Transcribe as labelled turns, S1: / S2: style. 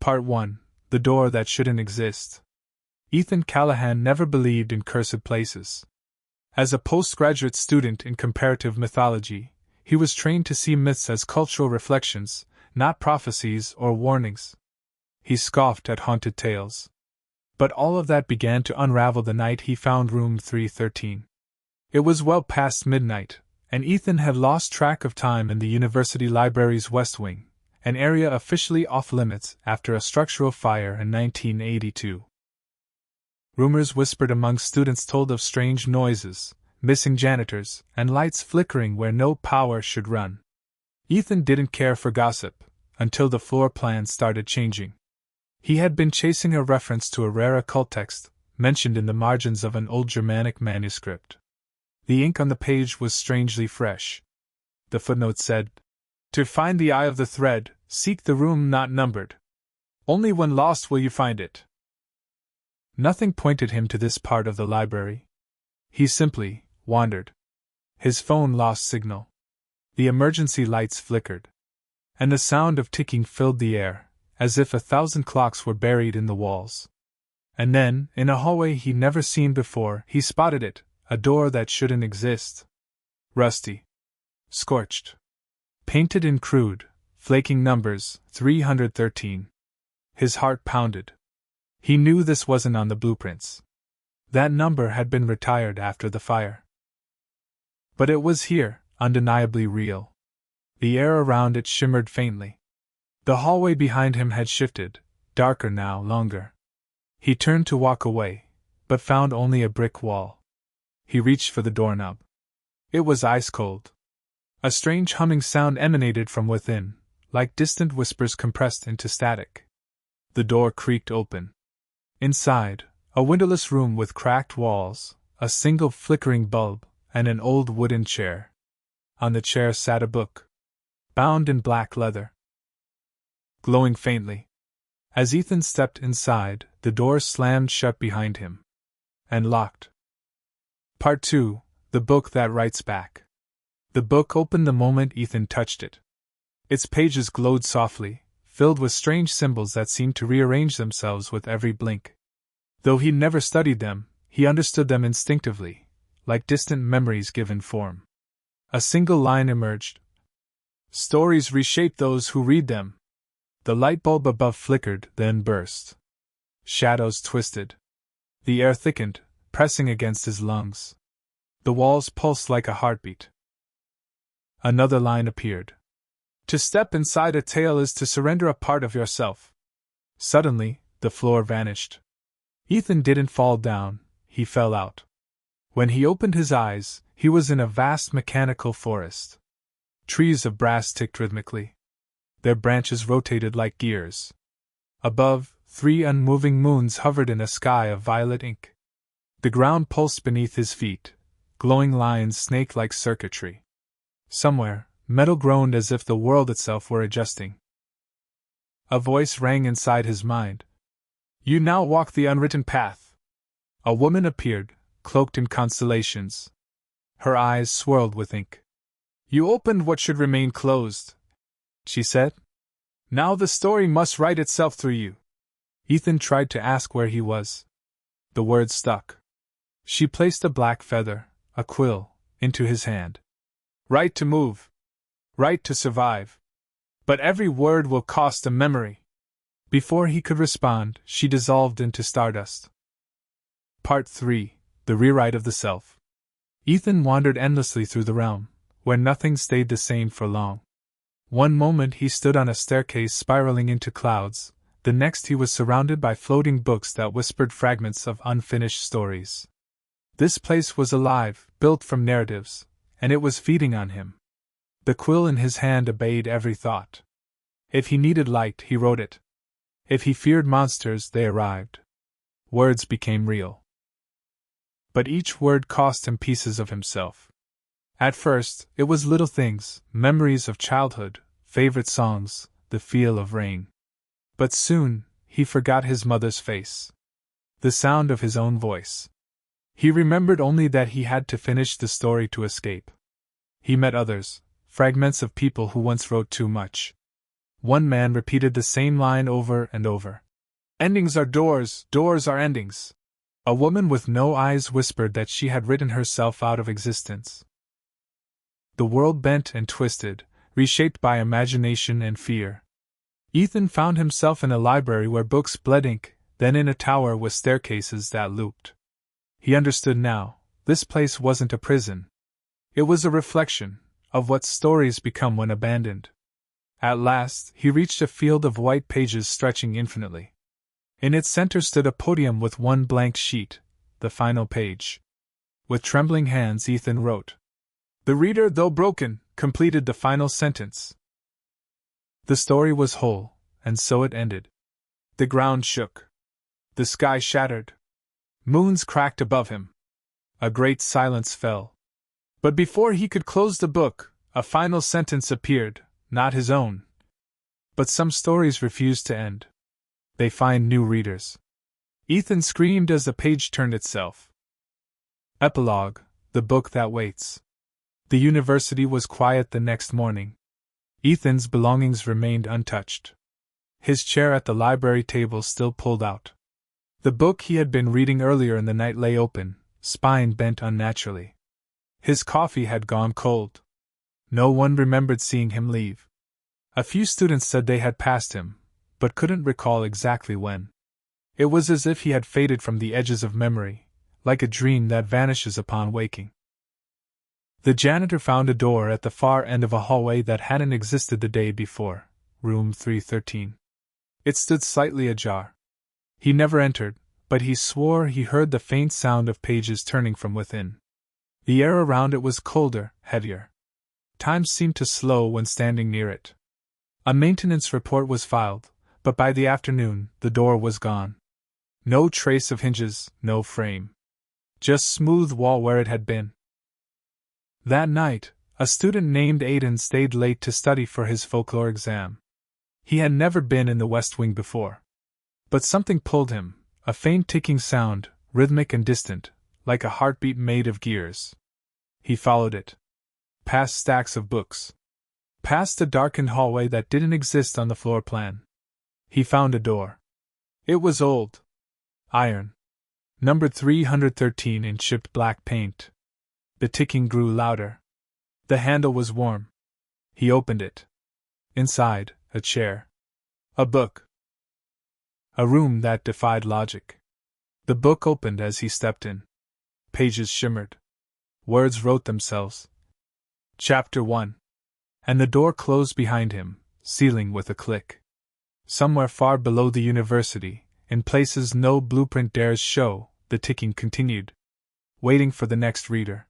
S1: Part 1. The Door That Shouldn't Exist. Ethan Callahan never believed in cursed places. As a postgraduate student in comparative mythology, he was trained to see myths as cultural reflections, not prophecies or warnings. He scoffed at haunted tales. But all of that began to unravel the night he found room 313. It was well past midnight, and Ethan had lost track of time in the university library's West Wing, an area officially off-limits after a structural fire in 1982. Rumors whispered among students told of strange noises, missing janitors, and lights flickering where no power should run. Ethan didn't care for gossip, until the floor plan started changing. He had been chasing a reference to a rare occult text, mentioned in the margins of an old Germanic manuscript. The ink on the page was strangely fresh. The footnote said, "To find the eye of the thread, seek the room not numbered. Only when lost will you find it." Nothing pointed him to this part of the library. He simply wandered. His phone lost signal. The emergency lights flickered. And the sound of ticking filled the air, as if 1,000 clocks were buried in the walls. And then, in a hallway he'd never seen before, he spotted it, a door that shouldn't exist. Rusty. Scorched. Painted in crude, flaking numbers, 313. His heart pounded. He knew this wasn't on the blueprints. That number had been retired after the fire. But it was here, undeniably real. The air around it shimmered faintly. The hallway behind him had shifted, darker now, longer. He turned to walk away, but found only a brick wall. He reached for the doorknob. It was ice cold. A strange humming sound emanated from within, like distant whispers compressed into static. The door creaked open. Inside, a windowless room with cracked walls, a single flickering bulb, and an old wooden chair. On the chair sat a book, bound in black leather, glowing faintly. As Ethan stepped inside, the door slammed shut behind him. And locked. Part 2. The Book That Writes Back. The book opened the moment Ethan touched it. Its pages glowed softly, filled with strange symbols that seemed to rearrange themselves with every blink. Though he'd never studied them, he understood them instinctively, like distant memories given form. A single line emerged. "Stories reshape those who read them." The light bulb above flickered, then burst. Shadows twisted. The air thickened, pressing against his lungs. The walls pulsed like a heartbeat. Another line appeared. "To step inside a tale is to surrender a part of yourself." Suddenly, the floor vanished. Ethan didn't fall down, he fell out. When he opened his eyes, he was in a vast mechanical forest. Trees of brass ticked rhythmically. Their branches rotated like gears. Above, 3 unmoving moons hovered in a sky of violet ink. The ground pulsed beneath his feet, glowing lines snaked like circuitry. Somewhere, metal groaned as if the world itself were adjusting. A voice rang inside his mind. "You now walk the unwritten path." A woman appeared, cloaked in constellations. Her eyes swirled with ink. "You opened what should remain closed," she said. "Now the story must write itself through you." Ethan tried to ask where he was. The words stuck. She placed a black feather, a quill, into his hand. "Write to move. Write to survive. But every word will cost a memory." Before he could respond, she dissolved into stardust. Part 3. The Rewrite of the Self. Ethan wandered endlessly through the realm, where nothing stayed the same for long. One moment he stood on a staircase spiraling into clouds, the next he was surrounded by floating books that whispered fragments of unfinished stories. This place was alive, built from narratives, and it was feeding on him. The quill in his hand obeyed every thought. If he needed light, he wrote it. If he feared monsters, they arrived. Words became real. But each word cost him pieces of himself. At first, it was little things, memories of childhood, favorite songs, the feel of rain. But soon, he forgot his mother's face. The sound of his own voice. He remembered only that he had to finish the story to escape. He met others, fragments of people who once wrote too much. One man repeated the same line over and over. Endings are doors, doors are endings. A woman with no eyes whispered that she had written herself out of existence. The world bent and twisted, reshaped by imagination and fear. Ethan found himself in a library where books bled ink, then in a tower with staircases that looped. He understood now, this place wasn't a prison. It was a reflection of what stories become when abandoned. At last, he reached a field of white pages stretching infinitely. In its center stood a podium with one blank sheet, the final page. With trembling hands, Ethan wrote. The reader, though broken, completed the final sentence. The story was whole, and so it ended. The ground shook. The sky shattered. Moons cracked above him. A great silence fell. But before he could close the book, a final sentence appeared, not his own. But some stories refuse to end. They find new readers. Ethan screamed as the page turned itself. Epilogue, the book that waits. The university was quiet the next morning. Ethan's belongings remained untouched. His chair at the library table still pulled out. The book he had been reading earlier in the night lay open, spine bent unnaturally. His coffee had gone cold. No one remembered seeing him leave. A few students said they had passed him, but couldn't recall exactly when. It was as if he had faded from the edges of memory, like a dream that vanishes upon waking. The janitor found a door at the far end of a hallway that hadn't existed the day before, room 313. It stood slightly ajar. He never entered, but he swore he heard the faint sound of pages turning from within. The air around it was colder, heavier. Time seemed to slow when standing near it. A maintenance report was filed, but by the afternoon, the door was gone. No trace of hinges, no frame. Just smooth wall where it had been. That night, a student named Aiden stayed late to study for his folklore exam. He had never been in the West Wing before. But something pulled him, a faint ticking sound, rhythmic and distant, like a heartbeat made of gears. He followed it. Past stacks of books. Past a darkened hallway that didn't exist on the floor plan. He found a door. It was old. Iron. Numbered 313 in chipped black paint. The ticking grew louder. The handle was warm. He opened it. Inside, a chair. A book. A room that defied logic. The book opened as he stepped in. Pages shimmered. Words wrote themselves. Chapter 1. And the door closed behind him, sealing with a click. Somewhere far below the university, in places no blueprint dares show, the ticking continued. Waiting for the next reader.